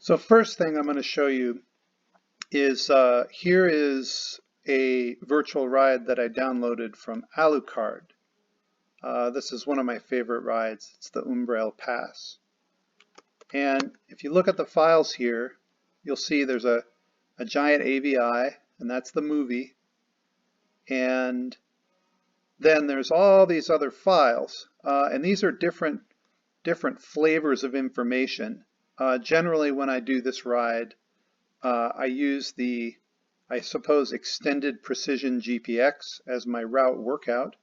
So first thing I'm going to show you is here is a virtual ride that I downloaded from Alucard. This is one of my favorite rides. It's the Umbrail Pass. And if you look at the files here, you'll see there's a giant AVI, and that's the movie. And then there's all these other files, and these are different flavors of information. Generally, when I do this ride, I use the, I suppose, extended precision GPX as my route workout,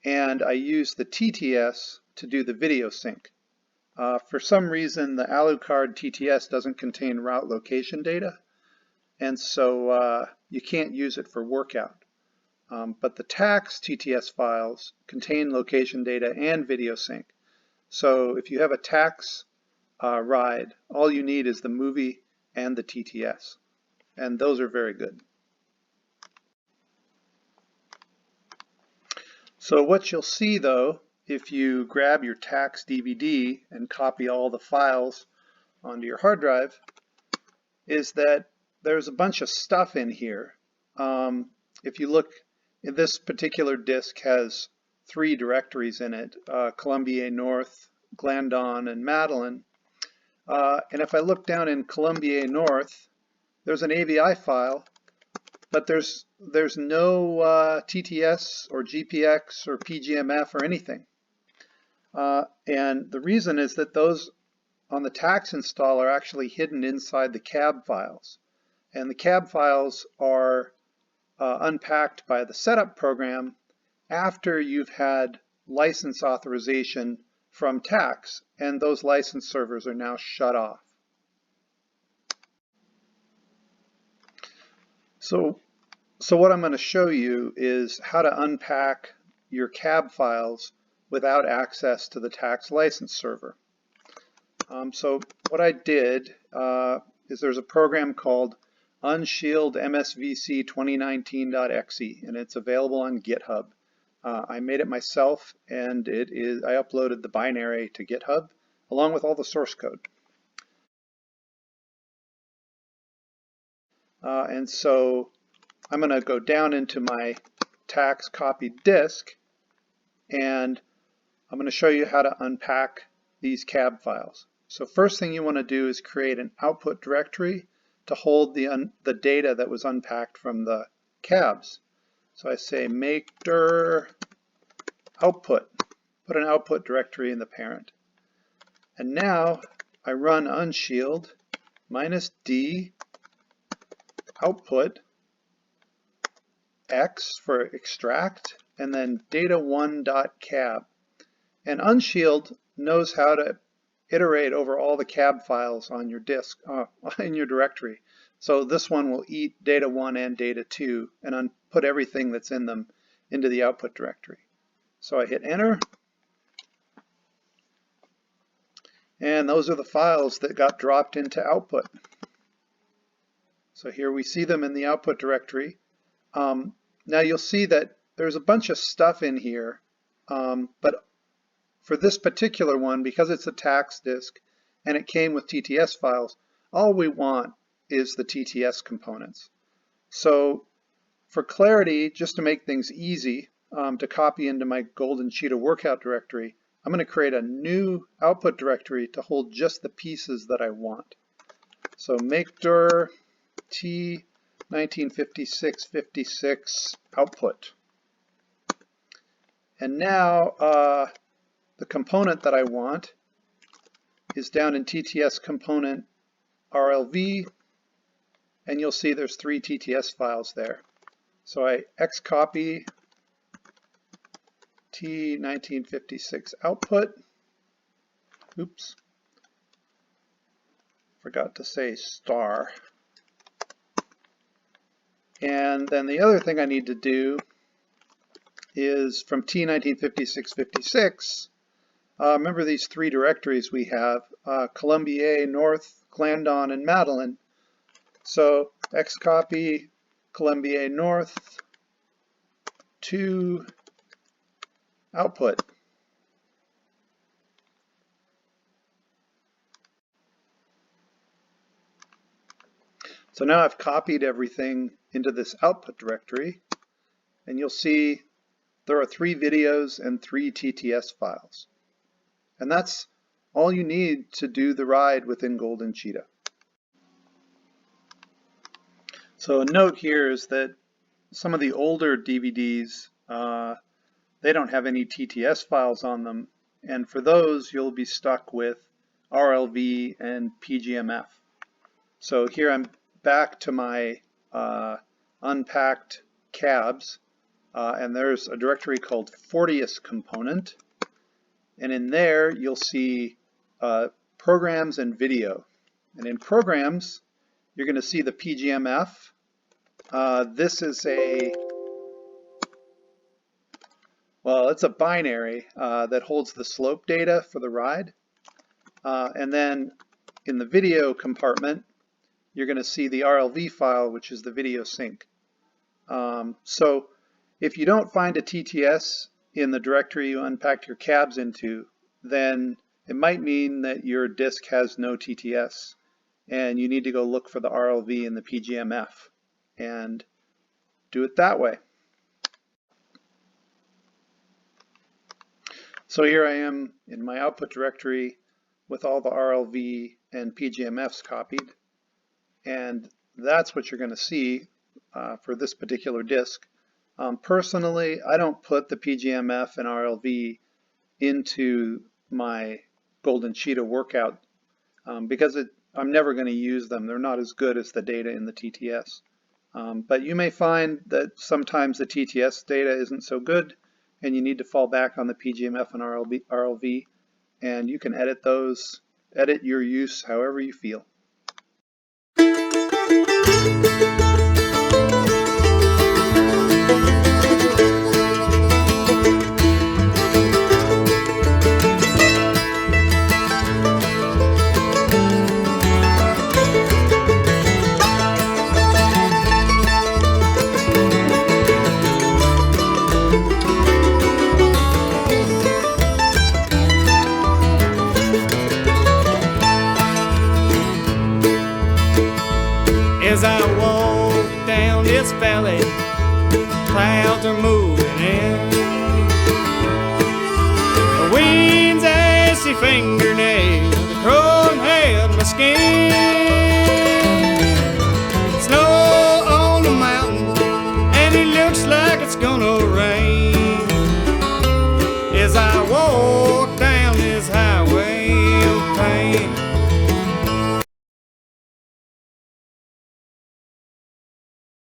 and I use the TTS to do the video sync. For some reason, the Alucard TTS doesn't contain route location data, and so you can't use it for workout. But the Tacx TTS files contain location data and video sync. So if you have a Tacx ride, all you need is the movie and the TTS, and those are very good. So what you'll see though, if you grab your Tacx DVD and copy all the files onto your hard drive, is that there's a bunch of stuff in here. If you look, this particular disk has 3 directories in it, Colombier North, Glandon, and Madeline. And if I look down in Colombier North, there's an AVI file, but there's no TTS or GPX or PGMF or anything. And the reason is that those on the Tacx install are actually hidden inside the cab files. And the cab files are unpacked by the setup program after you've had license authorization from Tacx, and those license servers are now shut off. So what I'm going to show you is how to unpack your cab files without access to the Tacx license server. So what I did is there's a program called Unshield MSVC 2019.exe, and it's available on GitHub. I made it myself, and I uploaded the binary to GitHub along with all the source code. And so I'm going to go down into my Tacx copied disk, and I'm going to show you how to unpack these cab files. So first thing you want to do is create an output directory to hold the data that was unpacked from the cabs. So I say make dir output, put an output directory in the parent. And now I run unshield -d output x for extract, and then data1.cab. And unshield knows how to iterate over all the cab files on your disk, in your directory. So this one will eat data1 and data2 and put everything that's in them into the output directory. So I hit enter, and those are the files that got dropped into output. So here we see them in the output directory. Now you'll see that there's a bunch of stuff in here, but for this particular one, because it's a Tacx disk and it came with TTS files, all we want is the TTS components. So for clarity, just to make things easy to copy into my Golden Cheetah workout directory, I'm going to create a new output directory to hold just the pieces that I want. So make dir T 1956-56 output. And now the component that I want is down in TTS component RLV, and you'll see there's 3 TTS files there. So I xcopy T 1956 output. Oops, forgot to say star. And then the other thing I need to do is from T 1956-56, remember these 3 directories we have, Colombier, North, Glandon, and Madeline. So xcopy Colombier North to output. So now I've copied everything into this output directory, and you'll see there are 3 videos and 3 TTS files. And that's all you need to do the ride within Golden Cheetah. So a note here is that some of the older DVDs, they don't have any TTS files on them, and for those you'll be stuck with RLV and PGMF. So here I'm back to my unpacked cabs, and there's a directory called 40th component, and in there you'll see programs and video. And in programs you're going to see the PGMF. This is it's a binary that holds the slope data for the ride. And then in the video compartment, you're going to see the RLV file, which is the video sync. So if you don't find a TTS in the directory you unpacked your cabs into, then it might mean that your disk has no TTS, and you need to go look for the RLV and the PGMF and do it that way. So here I am in my output directory with all the RLV and PGMFs copied, and that's what you're going to see for this particular disk. Personally, I don't put the PGMF and RLV into my Golden Cheetah workout because I'm never going to use them. They're not as good as the data in the TTS. But you may find that sometimes the TTS data isn't so good, and you need to fall back on the PGMF and RLV, and you can edit your use however you feel. As I walk down this valley, clouds are moving in. The wind's icy fingernails, the crawling hair on my skin. Snow on the mountain, and it looks like it's gonna rain. As I walk down this highway of pain,